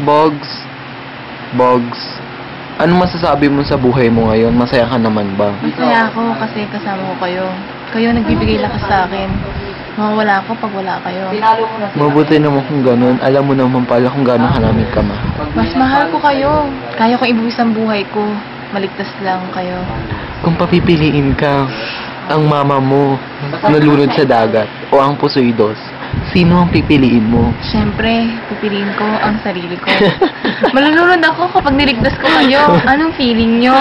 Bogs. Bogs. Ano masasabi mo sa buhay mo ngayon? Masaya ka naman ba? Masaya ako kasi kasama ko kayo. Kayo nagbibigay lakas sa akin. Mawawala ako pag wala kayo. Mabuti naman kung ganun. Alam mo naman pala kung gano'n ka namin kamahal. Mas mahal ko kayo. Kaya kong ibuwis ang buhay ko. Maligtas lang kayo. Kung papipiliin ka, ang mama mo nalunod sa dagat o ang pusoy dos, sino ang pipiliin mo? Siyempre, pipiliin ko ang sarili ko. Malulunod ako kapag niligtas ko kayo. Anong feeling nyo?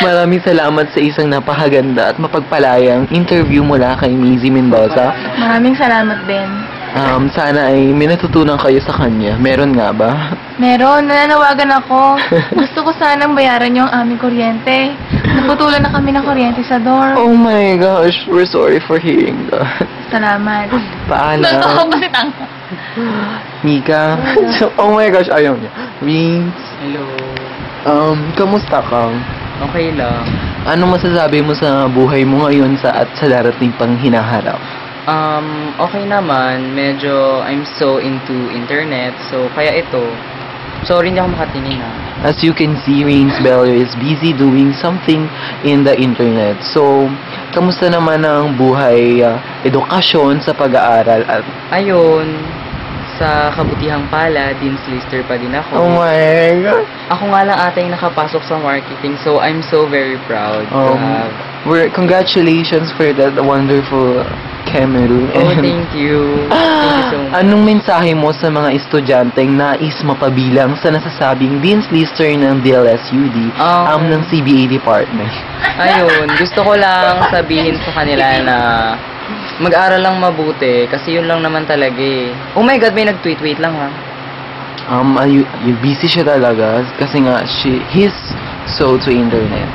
Maraming salamat sa isang napakaganda at mapagpalayang interview mula kay Mizzy Mendoza. Maraming salamat din. Sana ay may natutunan kayo sa kanya. Meron nga ba? Meron, nananawagan ako. Gusto ko sanang bayaran yung aming kuryente. Naputulan na kami ng kuryente sa door. Oh my gosh, we're sorry for hearing that. Salamat. Paalam. kasi tanga. Mika. Oh my gosh, ayaw niya. Vince. Hello. Kamusta ka? Okay lang. Ano masasabi mo sa buhay mo ngayon at sa darating pang hinaharap? Okay naman. Medyo I'm so into internet. So, kaya ito. Sorry, hindi ako makatingin ha. As you can see, Rains Bello is busy doing something in the internet. So, kamusta naman ang buhay, edukasyon sa pag-aaral? At Ayun. Sa kabutihang pala, Dean's Lister pa din ako. oh my God. Ako nga lang ata yung nakapasok sa marketing. So, I'm so very proud to have. Congratulations for that wonderful camera. Oh, thank you. Thank you so much. Anong mensahe mo sa mga estudyanteng nais mapabilang sa nasasabing Dean's Lister ng DLSUD ng CBA department? Ayun, gusto ko lang sabihin sa kanila na mag-aral lang mabuti kasi yun lang naman talaga eh. Oh my God, may nag-tweet. Wait lang ha. Busy siya talaga kasi nga he's so to internet.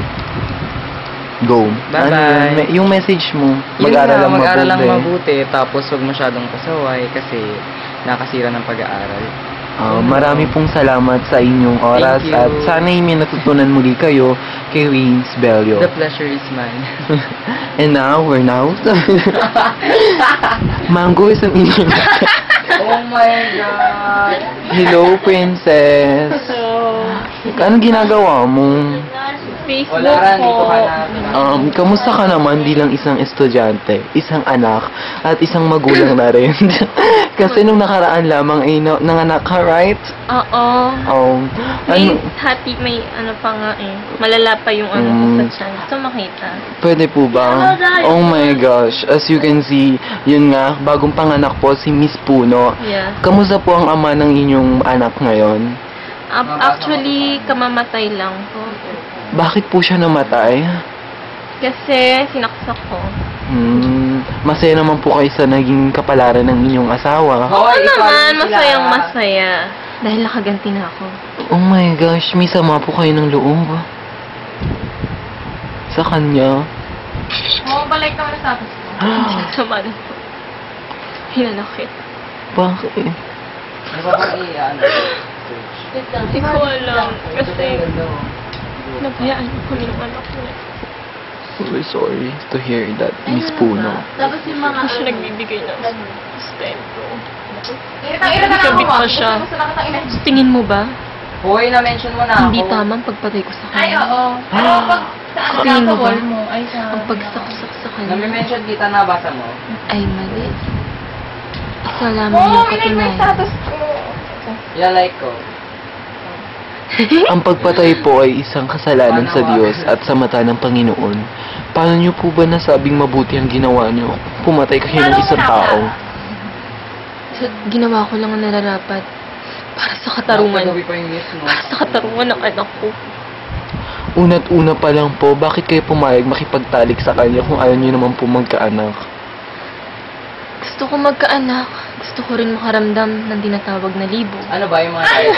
Go. Bye-bye. Yung message mo, mag-aral lang mabuti tapos huwag masyadong pasaway kasi nakasira ng pag-aaral. Marami pong salamat sa inyong oras Thank you. at sana'y may natutunan muli kayo kay Rains Bello. The pleasure is mine. And now, we're now. Mango is an internet. Oh my God! Hello, princess. Anong ginagawa mo? Facebook Wala dito po. ka na. Kamusta ka naman bilang isang estudyante, isang anak, at isang magulang na rin? Kasi nung nakaraan lamang ay nanganak ka, right? Oo. Ano, Hati, may ano pa nga eh. Malala pa yung ano ko sa chan. Gusto makita. pwede po ba? Oh my gosh, as you can see, yun nga, bagong panganak po si Miss Puno. Yeah. Kamusta po ang ama ng inyong anak ngayon? Actually, kamamatay lang po. Bakit po siya namatay? Kasi sinaksak ko. Masaya naman po kayo sa naging kapalaran ng inyong asawa. Oo naman, masayang masaya. Dahil nakaganti na ako. Oh my gosh, may sama po kayo ng loob. Sa kanya. Balik naman na status ko. Sama na po. Hinanakit. Bakit? Hindi ko alam. Kasi nabayaan ko kami ng anak ko. We're sorry to hear that, Miss Puno. Tapos yung mga... Hindi siya nagbibigay ng sustento. Kabit Kabit pa siya. Tingin mo ba? Hoy, na-mention mo na ako. Hindi tamang pagpatay ko sa Ay, kanya. oo. Pero pag saan Tingin ka mo sa ba? wall mo, ay sa... Ang pagsaksak sa kanya Na-mention kita na, basa mo. ay mali. Isa lamang yung katunayan. ko. Like ko. Ang pagpatay po ay isang kasalanan sa Diyos at sa mata ng Panginoon. Paano niyo po ba nasabing mabuti ang ginawa niyo? Pumatay kayo ng isang tao. Ginawa ko lang ang nararapat para sa katarungan. Pagawi pa yung list mo. Para sa katarungan ng anak ko. Una't una pa lang po, bakit kayo pumayag makipagtalik sa kanya kung ayaw niyo naman po magkaanak? Gusto ko magkaanak. Gusto ko rin makaramdam ng tinatawag na libo. Ano ba yung mga tayo?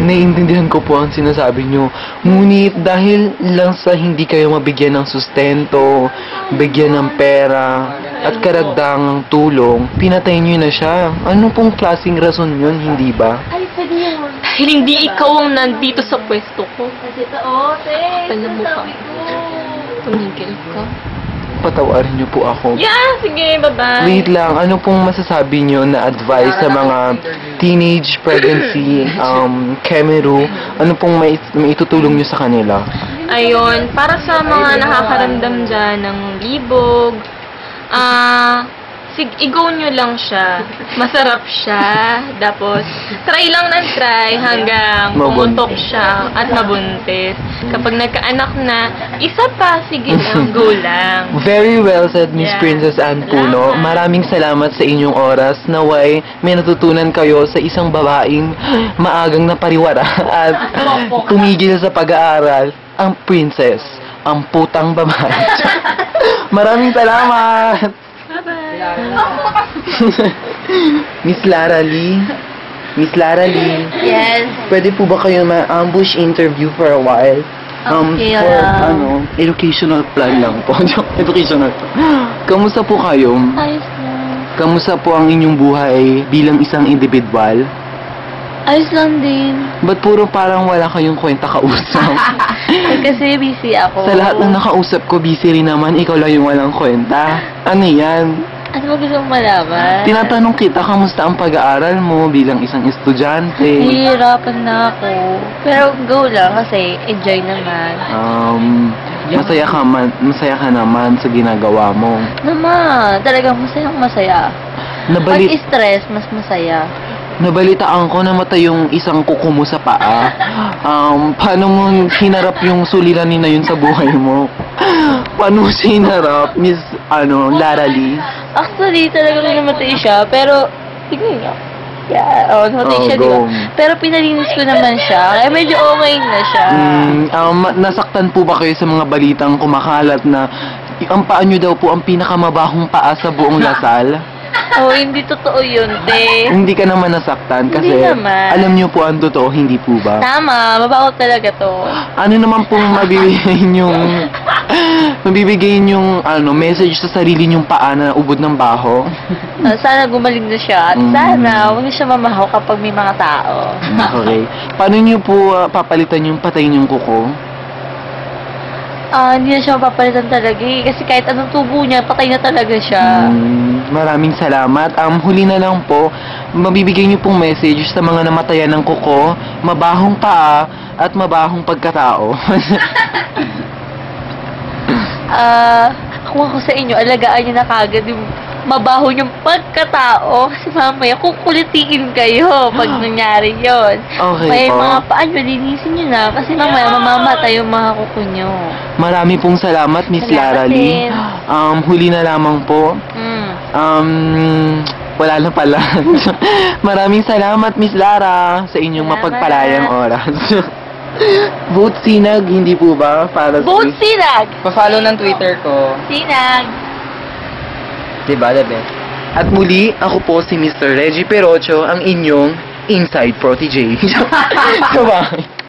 Naiintindihan ko po ang sinasabi niyo. Ngunit dahil lang sa hindi kayo mabigyan ng sustento, bigyan ng pera, at karagdagang tulong, pinatay niyo na siya. Ano pong klaseng rason yun, hindi ba? Dahil hindi ikaw ang nandito sa pwesto ko. Kasi ito, te. Alam mo pa. Tumigil ka. patawarin niyo po ako. Yeah, sige, bye-bye. Wait lang, ano pong masasabi niyo na advice sa mga teenage pregnancy, Kemeru? Ano pong may itutulong niyo sa kanila? Ayun, para sa mga nakakaramdam dyan ng libog, i-go nyo lang siya. Masarap siya. Tapos, try lang ng try hanggang pumutok siya at mabuntis. Kapag nagkaanak na, isa pa, sige lang, go lang. Very well said, Miss Yeah. Princess Ann Puno. Maraming salamat sa inyong oras. Naway, may natutunan kayo sa isang babaeng maagang napariwara at tumigil sa pag-aaral. Ang princess, ang putang babae. Maraming salamat! Miss Lara Lee? Miss Lara Lee? Yes. Pwede po ba kayo ma-ambush interview for a while? Okay, For, educational plan lang po. Educational. Kamusta po kayo? Ayos lang. Kamusta po ang inyong buhay bilang isang individual? Ayos lang din. Ba't puro parang wala kayong kwenta kausap? Kasi busy ako. Sa lahat ng nakausap ko, busy rin naman, ikaw lang yung walang kwenta. Ano yan? Ano ba gusto mong malaman? Tinatanong kita, kamusta ang pag-aaral mo bilang isang estudyante? Nahihirapan na ako. Pero go lang kasi enjoy naman. Masaya ka naman sa ginagawa mo. Naman, talagang masaya. Pag stress, mas masaya. Nabalitaan ko namatay yung isang kuko mo sa paa. Paano mo hinarap yung suliranin na yun sa buhay mo? Paano mo siya hinarap, Miss, Lara Lee? Actually, talagang namatay siya, pero, sige nga. Yeah, namatay siya, di ba? go. Pero pinalinis ko naman siya, kaya medyo okay na siya. Nasaktan po ba kayo sa mga balitang kumakalat na ang paa nyo daw po ang pinakamabahong paa sa buong Lasal? Oh, hindi totoo yun, te. Hindi ka naman nasaktan kasi Hindi naman. alam niyo po ang totoo, hindi po ba? Tama, mabaho talaga to. Ano naman pong mabibigay yung message sa sarili niyong paa na ubod ng baho? Sana gumaling na siya at sana huwag na siya mamahaw kapag may mga tao. Okay. Paano niyo po papalitan yung patay niyong kuko? Hindi na siya mapapalitan talaga eh. Kasi kahit anong tubo niya, patay na talaga siya. Maraming salamat. Huli na lang po, mabibigay niyo pong message sa mga namatayan ng kuko, mabahong paa, at mabahong pagkatao. Kung ako sa inyo, alagaan niyo na kagad yung mabaho yung pagkatao. Kasi mamaya kukulitiin kayo pag nangyari yon. Okay Kaya po. yung mga paan nyo, linisin nyo na. Kasi mamaya mamamatay yung mga kuko nyo. Marami pong salamat, Miss Salamat Lara Lee. din. Huli na lamang po. Wala na pala. Maraming salamat, Miss Lara, sa inyong Salamat. mapagpalayang oras. Vote Sinag, hindi po ba? Para Vote Sinag! Pa-follow ng Twitter ko. Sinag! Diba, the best? At muli, ako po si Mr. Reggie Perocho, ang inyong Inside Protege. Diba?